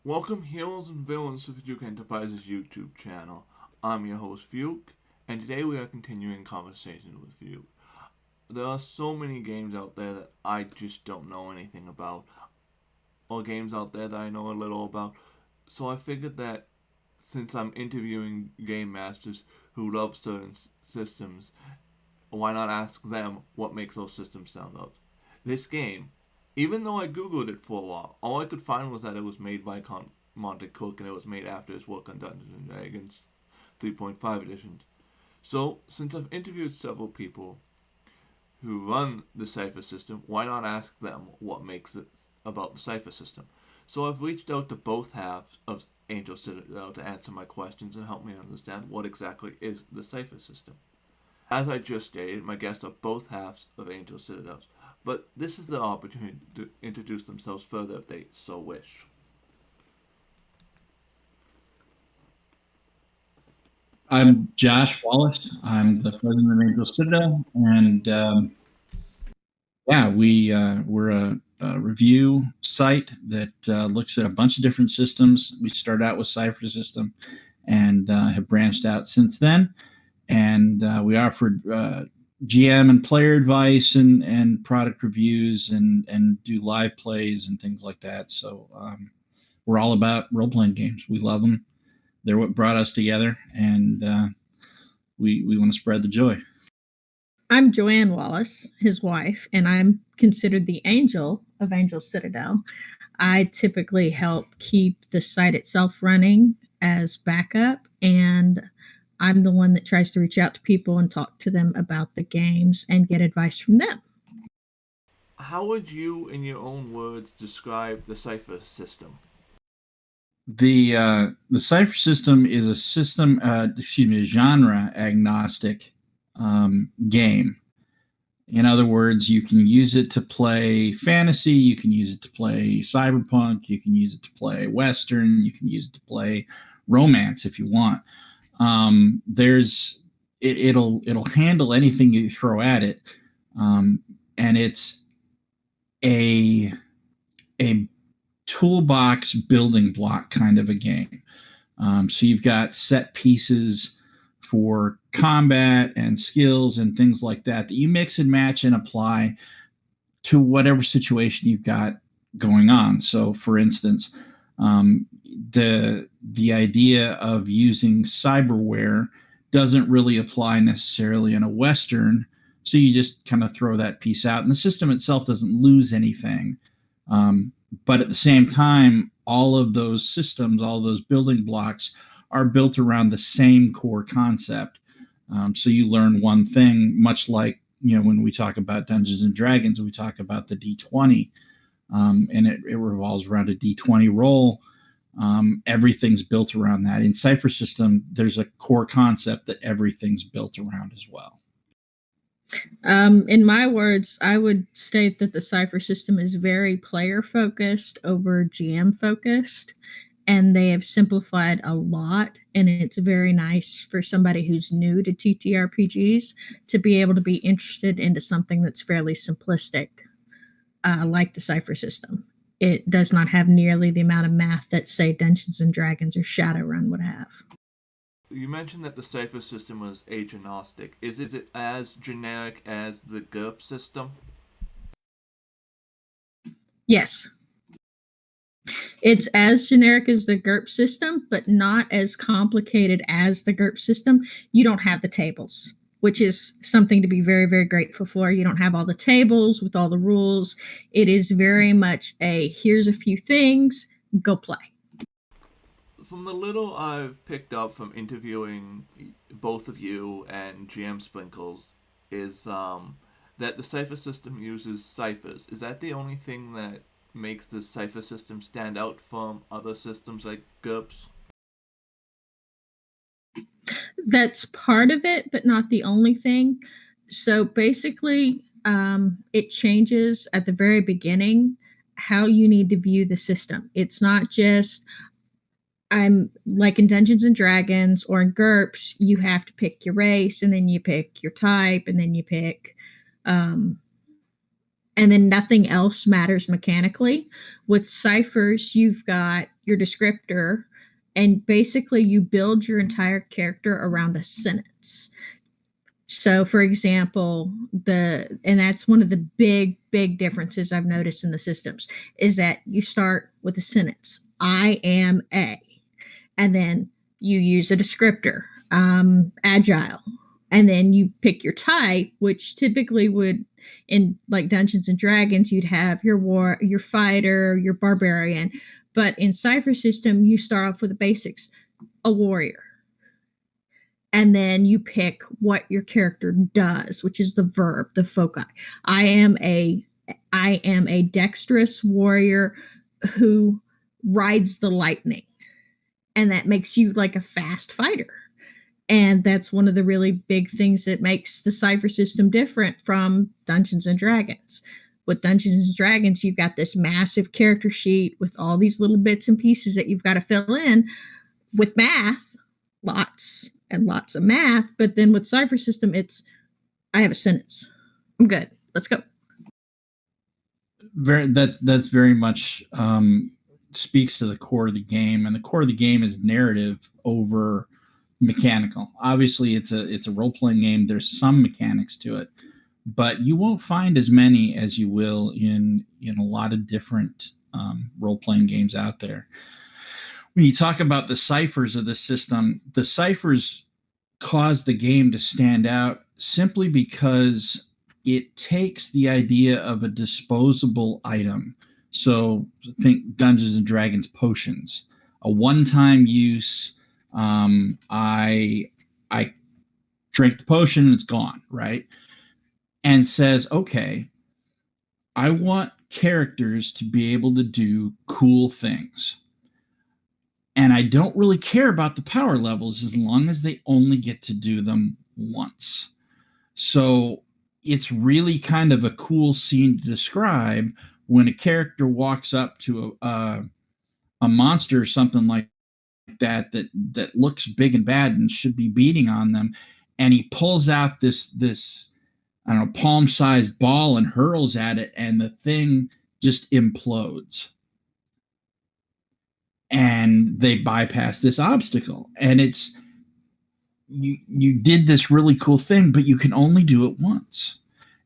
Welcome heroes and villains to the Fjuke Enterprises YouTube channel. I'm your host Fjuke, and today we are continuing conversation with Fjuke. There are so many games out there that I just don't know anything about, or games out there that I know a little about, so I figured that since I'm interviewing game masters who love certain systems, why not ask them what makes those systems stand out? This game, even though I googled it for a while, all I could find was that it was made by Monte Cook and it was made after his work on Dungeons and Dragons 3.5 editions. So, since I've interviewed several people who run the Cypher system, why not ask them what makes it about the Cypher system? So I've reached out to both halves of Angel Citadel to answer my questions and help me understand what exactly is the Cypher system. As I just stated, my guests are both halves of Angel Citadels, but this is the opportunity to introduce themselves further if they so wish. I'm Josh Wallace. I'm the president of Angel Citadel, and we're a review site that looks at a bunch of different systems. We started out with Cypher system, and have branched out since then. And we offered GM and player advice and product reviews and do live plays and things like that. So we're all about role playing games. We love them. They're what brought us together, and we want to spread the joy. I'm Joanne Wallace, his wife, and I'm considered the angel of Angel Citadel. I typically help keep the site itself running as backup, and I'm the one that tries to reach out to people and talk to them about the games and get advice from them. How would you, in your own words, describe the Cypher system? The Cypher system is a system, genre agnostic game. In other words, you can use it to play fantasy, you can use it to play cyberpunk, you can use it to play western, you can use it to play romance if you want. It'll handle anything you throw at it, and it's a toolbox building block kind of a game. So you've got set pieces for combat and skills and things like that you mix and match and apply to whatever situation you've got going on. So, for instance, the idea of using cyberware doesn't really apply necessarily in a Western, so you just kind of throw that piece out, and the system itself doesn't lose anything. But at the same time, all of those systems, all those building blocks are built around the same core concept. So you learn one thing, much like, when we talk about Dungeons and Dragons, we talk about the D20, and it revolves around a D20 roll. Everything's built around that. In Cypher system, there's a core concept that everything's built around as well. In my words, I would state that the Cypher system is very player focused over GM focused, and they have simplified a lot. And it's very nice for somebody who's new to TTRPGs to be able to be interested into something that's fairly simplistic, like the Cypher system. It does not have nearly the amount of math that, say, Dungeons and Dragons or Shadowrun would have. You mentioned that the Cypher system was age agnostic. Is it as generic as the GURP system? Yes. It's as generic as the GURP system, but not as complicated as the GURP system. You don't have the tables, which is something to be very, very grateful for. You don't have all the tables with all the rules. It is very much here's a few things, go play. From the little I've picked up from interviewing both of you and GM Sprinkles is that the Cypher system uses ciphers. Is that the only thing that makes the Cypher system stand out from other systems like GURPS? That's part of it, but not the only thing. So basically, it changes at the very beginning how you need to view the system. It's not just, I'm like in Dungeons and Dragons or in GURPS, you have to pick your race, and then you pick your type, and then you pick, and then nothing else matters mechanically. With ciphers, you've got your descriptor, and basically you build your entire character around a sentence. So, for example, and that's one of the big differences I've noticed in the systems is that you start with a sentence, I am a, and then you use a descriptor, agile, and then you pick your type, which typically would in like Dungeons and Dragons you'd have your fighter, your barbarian, but in Cypher system you start off with the basics, a warrior, and then you pick what your character does, which is the verb, the foci. I am a dexterous warrior who rides the lightning, and that makes you like a fast fighter. And that's one of the really big things that makes the Cypher system different from Dungeons and Dragons. With Dungeons and Dragons, you've got this massive character sheet with all these little bits and pieces that you've got to fill in with math, lots and lots of math. But then with Cypher system, it's I have a sentence. I'm good. Let's go. That's very much speaks to the core of the game, and the core of the game is narrative over mechanical. Obviously, it's a role-playing game. There's some mechanics to it, but you won't find as many as you will in a lot of different role-playing games out there. When you talk about the ciphers of the system, the ciphers cause the game to stand out simply because it takes the idea of a disposable item. So think Dungeons and Dragons potions, a one-time use. I drink the potion and it's gone, right? And says, okay, I want characters to be able to do cool things. And I don't really care about the power levels as long as they only get to do them once. So it's really kind of a cool scene to describe when a character walks up to a monster or something like that looks big and bad and should be beating on them, and he pulls out this I don't know, palm-sized ball and hurls at it, and the thing just implodes. And they bypass this obstacle, and it's you did this really cool thing, but you can only do it once,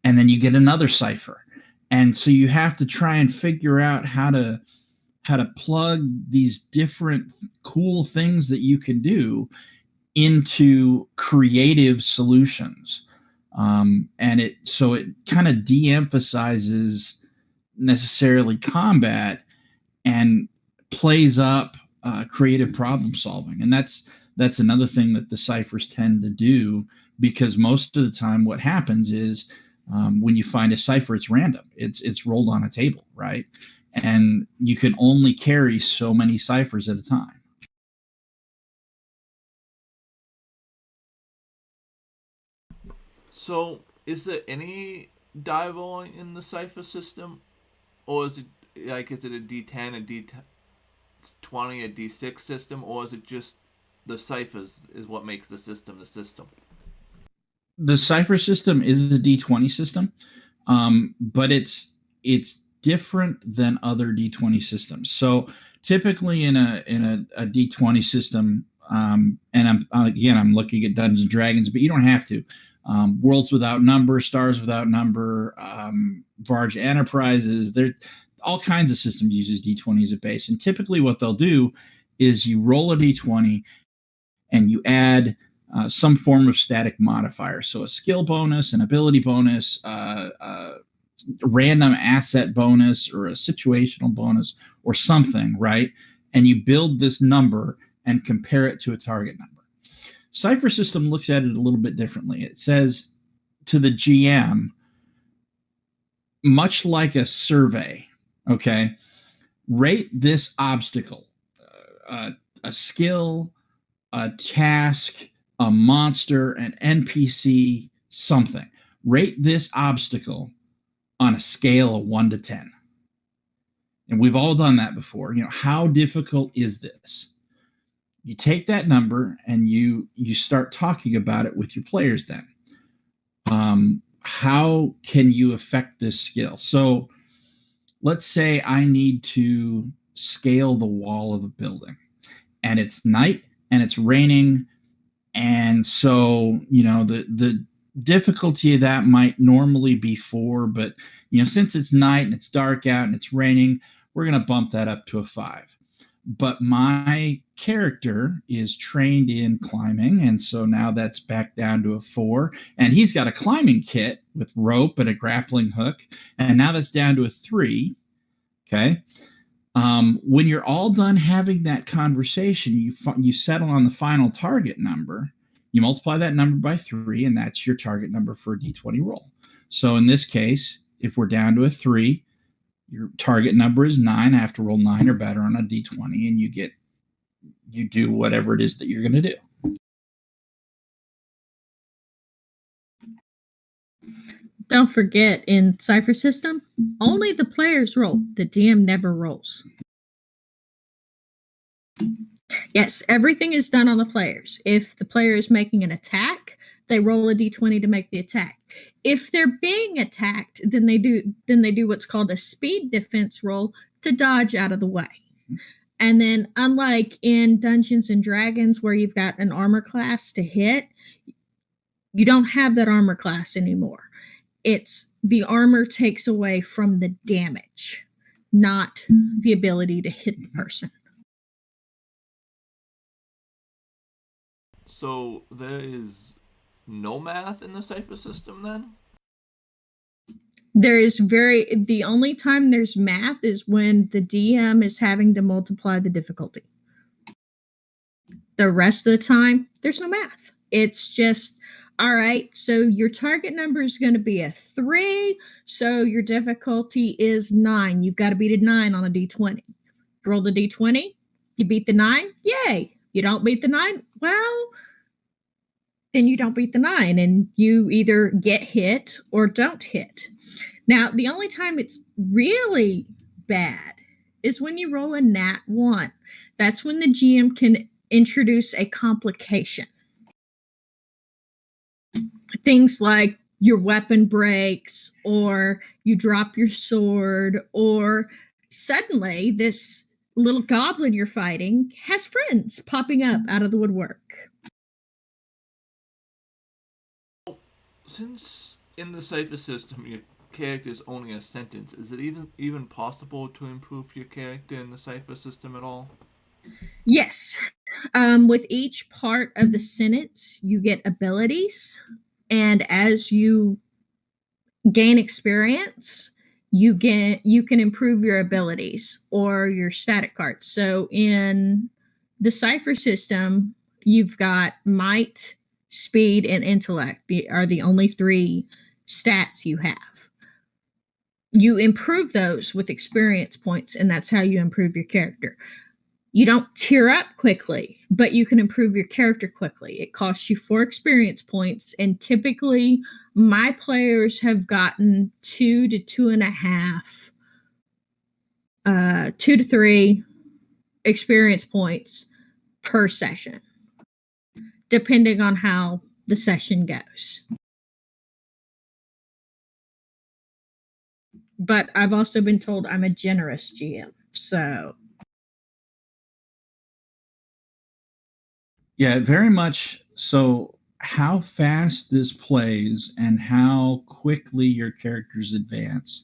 and then you get another cipher, and so you have to try and figure out how to plug these different cool things that you can do into creative solutions, and it kind of de-emphasizes necessarily combat and plays up creative problem solving. And that's another thing that the ciphers tend to do, because most of the time what happens is when you find a cipher, it's random. It's rolled on a table, right? And you can only carry so many ciphers at a time. So, is there any die rolling in the cipher system, or is it a D10, a D20, a D6 system, or is it just the ciphers is what makes the system the system? The cipher system is a D20 system, but it's different than other D20 systems. So typically in a D20 system, and I'm looking at Dungeons and Dragons, but you don't have to. Worlds Without Number, Stars Without Number, Varge Enterprises, there all kinds of systems uses D20 as a base. And typically what they'll do is you roll a D20 and you add some form of static modifier. So a skill bonus, an ability bonus, a random asset bonus, or a situational bonus, or something, right? And you build this number and compare it to a target number. Cypher system looks at it a little bit differently. It says to the GM, much like a survey, okay, rate this obstacle, a skill, a task, a monster, an NPC, something. Rate this obstacle on a scale of 1 to 10. And we've all done that before. How difficult is this? You take that number and you start talking about it with your players then. How can you affect this skill? So let's say I need to scale the wall of a building, and it's night and it's raining, and so the difficulty of that might normally be 4, but since it's night and it's dark out and it's raining, we're going to bump that up to a 5. But my character is trained in climbing, and so now that's back down to a 4. And he's got a climbing kit with rope and a grappling hook, and now that's down to a 3. Okay. When you're all done having that conversation, you settle on the final target number. You multiply that number by 3, and that's your target number for a D20 roll. So in this case, if we're down to a 3, your target number is 9. I have to roll 9 or better on a D20, and you do whatever it is that you're going to do. Don't forget, in Cypher system, only the players roll. The DM never rolls. Yes, everything is done on the players. If the player is making an attack, they roll a d20 to make the attack. If they're being attacked, then they do what's called a speed defense roll to dodge out of the way. And then, unlike in Dungeons and Dragons where you've got an armor class to hit, you don't have that armor class anymore. It's the armor takes away from the damage, not the ability to hit the person. So there is no math in the Cypher system then? The only time there's math is when the DM is having to multiply the difficulty. The rest of the time, there's no math. It's just, all right, so your target number is going to be a 3, so your difficulty is 9. You've got to beat a 9 on a d20. Roll the d20, you beat the 9, yay. You don't beat the 9, well, then you don't beat the 9, and you either get hit or don't hit. Now, the only time it's really bad is when you roll a nat 1. That's when the GM can introduce a complication. Things like your weapon breaks, or you drop your sword, or suddenly this little goblin you're fighting has friends popping up out of the woodwork. Since in the Cypher system your character is only a sentence, is it even possible to improve your character in the Cypher system at all? Yes. With each part of the sentence, you get abilities, and as you gain experience, you can improve your abilities or your static cards. So in the Cypher system, you've got might, speed, and intellect are the only 3 stats you have. You improve those with experience points, and that's how you improve your character. You don't tier up quickly, but you can improve your character quickly. It costs you 4 experience points, and typically my players have gotten 2 to 2.5, 2 to 3 experience points per session, depending on how the session goes. But I've also been told I'm a generous GM, so... Yeah, very much so. How fast this plays and how quickly your characters advance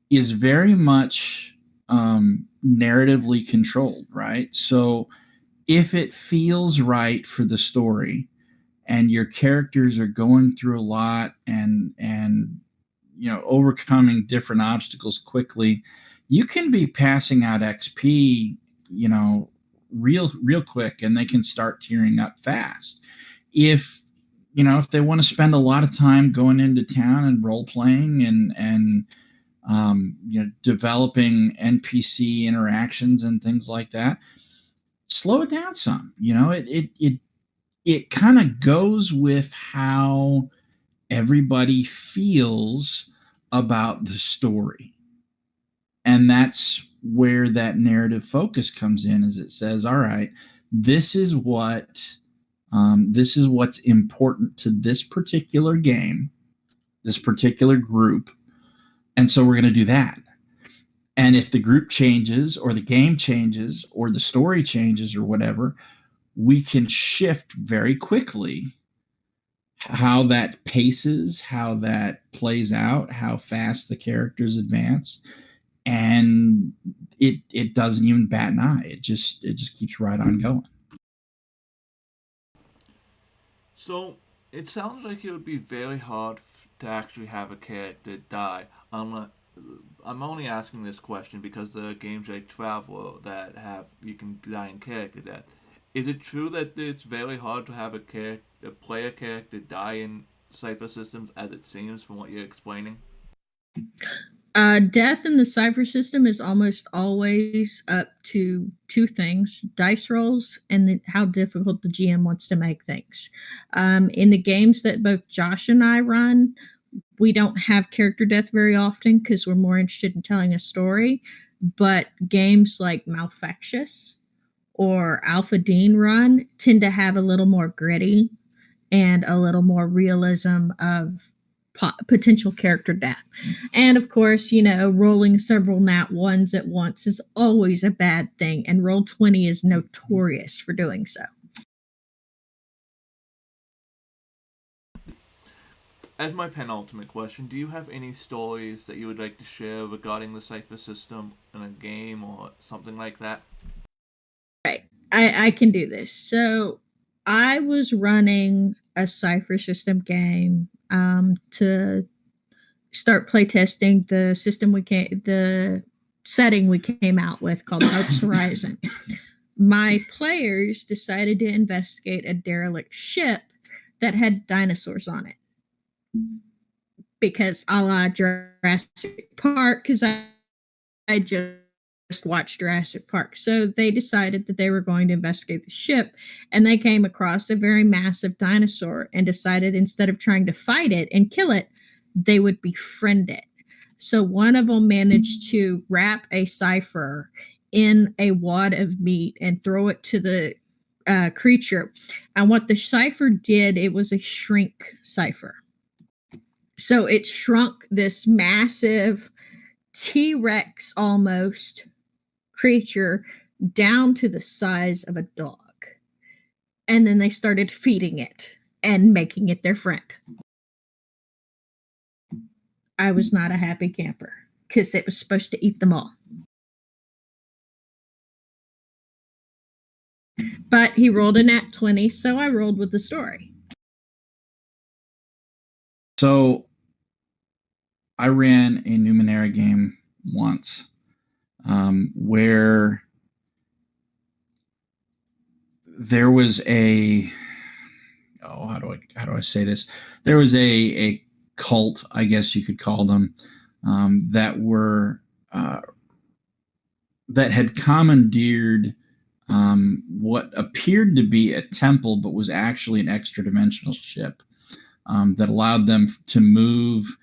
is very much narratively controlled, right? So if it feels right for the story and your characters are going through a lot and overcoming different obstacles quickly, you can be passing out XP, real quick, and they can start tearing up fast. If they want to spend a lot of time going into town and role playing and developing NPC interactions and things like that, slow it down some. It kind of goes with how everybody feels about the story. And that's where that narrative focus comes in, is it says, all right, this is what's important to this particular game, this particular group. And so we're going to do that. And if the group changes or the game changes or the story changes or whatever, we can shift very quickly how that paces, how that plays out, how fast the characters advance, and it doesn't even bat an eye. It just keeps right on going. So it sounds like it would be very hard to actually have a character die. I'm only asking this question because there are games like Traveler that have you can die in character death. Is it true that it's very hard to have a player character die in Cypher systems as it seems from what you're explaining? Death in the Cypher system is almost always up to two things: dice rolls and how difficult the GM wants to make things. In the games that both Josh and I run, we don't have character death very often because we're more interested in telling a story. But games like Malfectious or Alpha Dean Run tend to have a little more gritty and a little more realism of potential character death. And of course, rolling several nat ones at once is always a bad thing, and Roll20 is notorious for doing so. As my penultimate question, do you have any stories that you would like to share regarding the Cypher system in a game or something like that? Right. I can do this. So I was running a Cypher system game to start playtesting the setting we came out with called Hope's Horizon. My players decided to investigate a derelict ship that had dinosaurs on it. Because a la Jurassic Park, because I just watched Jurassic Park. So they decided that they were going to investigate the ship, and they came across a very massive dinosaur and decided instead of trying to fight it and kill it, they would befriend it. So one of them managed to wrap a Cypher in a wad of meat and throw it to the creature. And what the Cypher did, it was a shrink Cypher. So it shrunk this massive T-Rex almost creature down to the size of a dog. And then they started feeding it and making it their friend. I was not a happy camper because it was supposed to eat them all. But he rolled a nat 20, so I rolled with the story. So I ran a Numenera game once where there was how do I say this? There was a cult, I guess you could call them, that had commandeered what appeared to be a temple, but was actually an extra dimensional ship that allowed them to move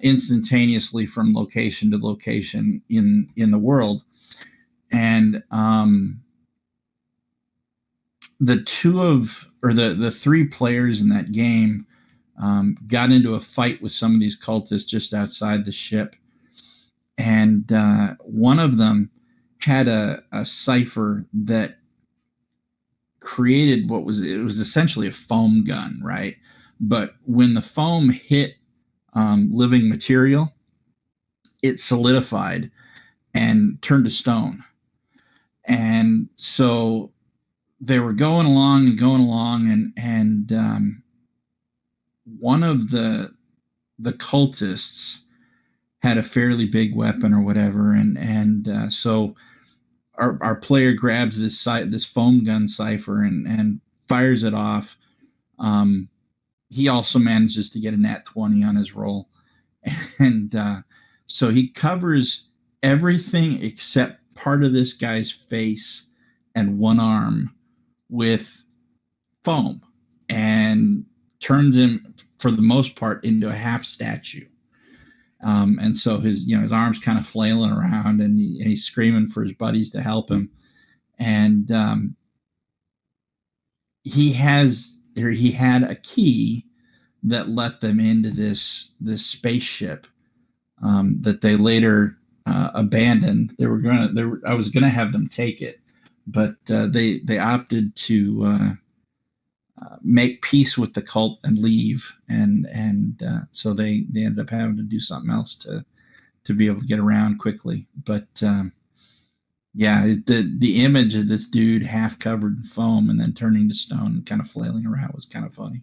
instantaneously from location to location in the world. And the three players in that game got into a fight with some of these cultists just outside the ship. And one of them had a Cypher that created it was essentially a foam gun, right? But when the foam hit living material, it solidified and turned to stone. And so they were going along, and one of the cultists had a fairly big weapon or whatever, and so our player grabs this foam gun Cypher and fires it off. He also manages to get a nat 20 on his roll, and so he covers everything except part of this guy's face and one arm with foam, and turns him, for the most part, into a half statue. And so his arms kind of flailing around, and he's screaming for his buddies to help him. And he had a key that let them into this spaceship that they later abandoned. I was gonna have them take it, but they opted to make peace with the cult and leave, and so they ended up having to do something else to be able to get around quickly. But yeah, the image of this dude half covered in foam and then turning to stone and kind of flailing around was kind of funny.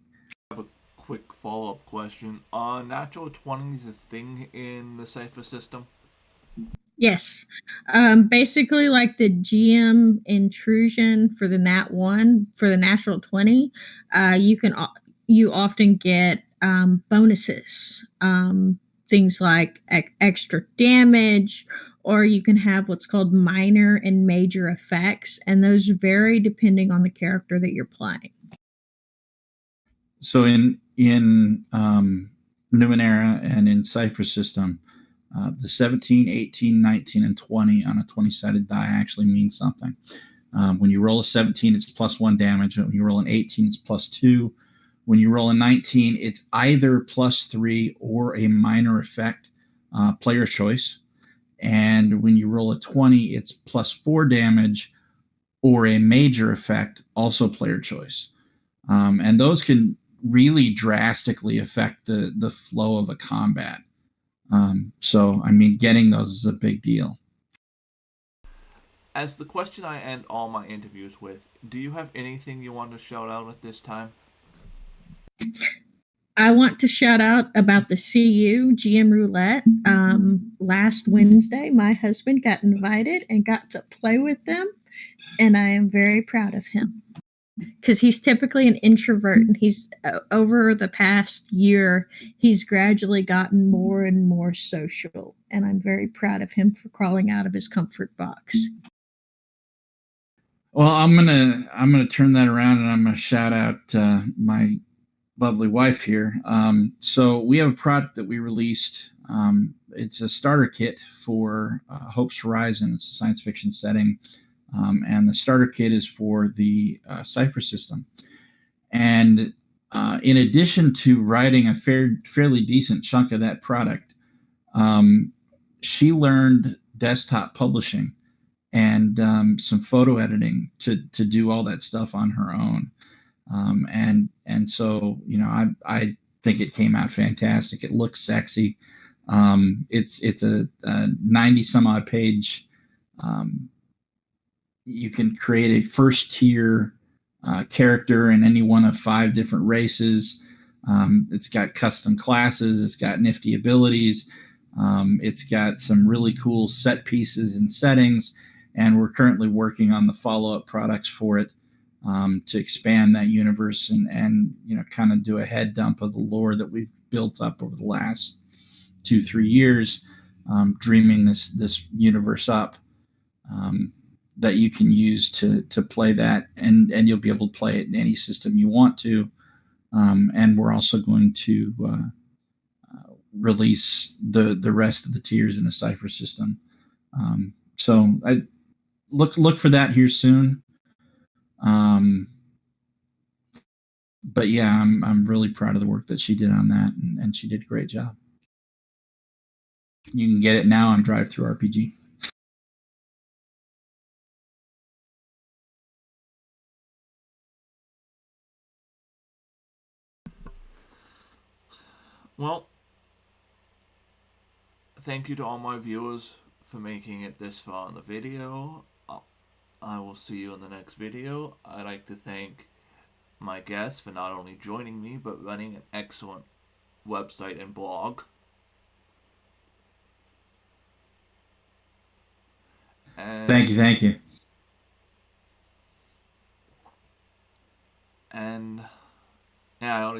I have a quick follow-up question. Are natural 20s a thing in the Cypher system? Yes. Basically, like the GM intrusion for the Nat 1, for the natural 20, you often get bonuses. Things like extra damage, or you can have what's called minor and major effects, and those vary depending on the character that you're playing. So in Numenera and in Cypher system, the 17, 18, 19, and 20 on a 20-sided die actually means something. When you roll a 17, it's +1 damage. When you roll an 18, it's +2. When you roll a 19, it's either +3 or a minor effect, player choice. And when you roll a 20, it's +4 damage or a major effect, also player choice. And those can really drastically affect the flow of a combat. So, I mean, getting those is a big deal. As the question I end all my interviews with, do you have anything you want to shout out at this time? I want to shout out about the CU GM Roulette. Last Wednesday, my husband got invited and got to play with them, and I am very proud of him because he's typically an introvert, and he's over the past year he's gradually gotten more and more social, and I'm very proud of him for crawling out of his comfort box. Well, I'm gonna turn that around, and I'm gonna shout out my lovely wife here. So we have a product that we released. It's a starter kit for Hope's Horizon. It's a science fiction setting, and the starter kit is for the Cypher system. And in addition to writing a fairly decent chunk of that product, she learned desktop publishing and some photo editing to do all that stuff on her own. And so, you know, I think it came out fantastic. It looks sexy. It's a 90 some odd page. You can create a first tier character in any one of 5 different races. It's got custom classes. It's got nifty abilities. It's got some really cool set pieces and settings. And we're currently working on the follow-up products for it. To expand that universe and you know, kind of do a head dump of the lore that we've built up over the last 2-3 years, dreaming this universe up, that you can use to play that, and you'll be able to play it in any system you want to. And we're also going to release the rest of the tiers in a Cypher system. So I look for that here soon. But yeah, I'm really proud of the work that she did on that, and she did a great job. You can get it now on DriveThruRPG. Well, thank you to all my viewers for making it this far in the video. I will see you in the next video. I'd like to thank my guests for not only joining me, but running an excellent website and blog. And, Thank you. And yeah, I already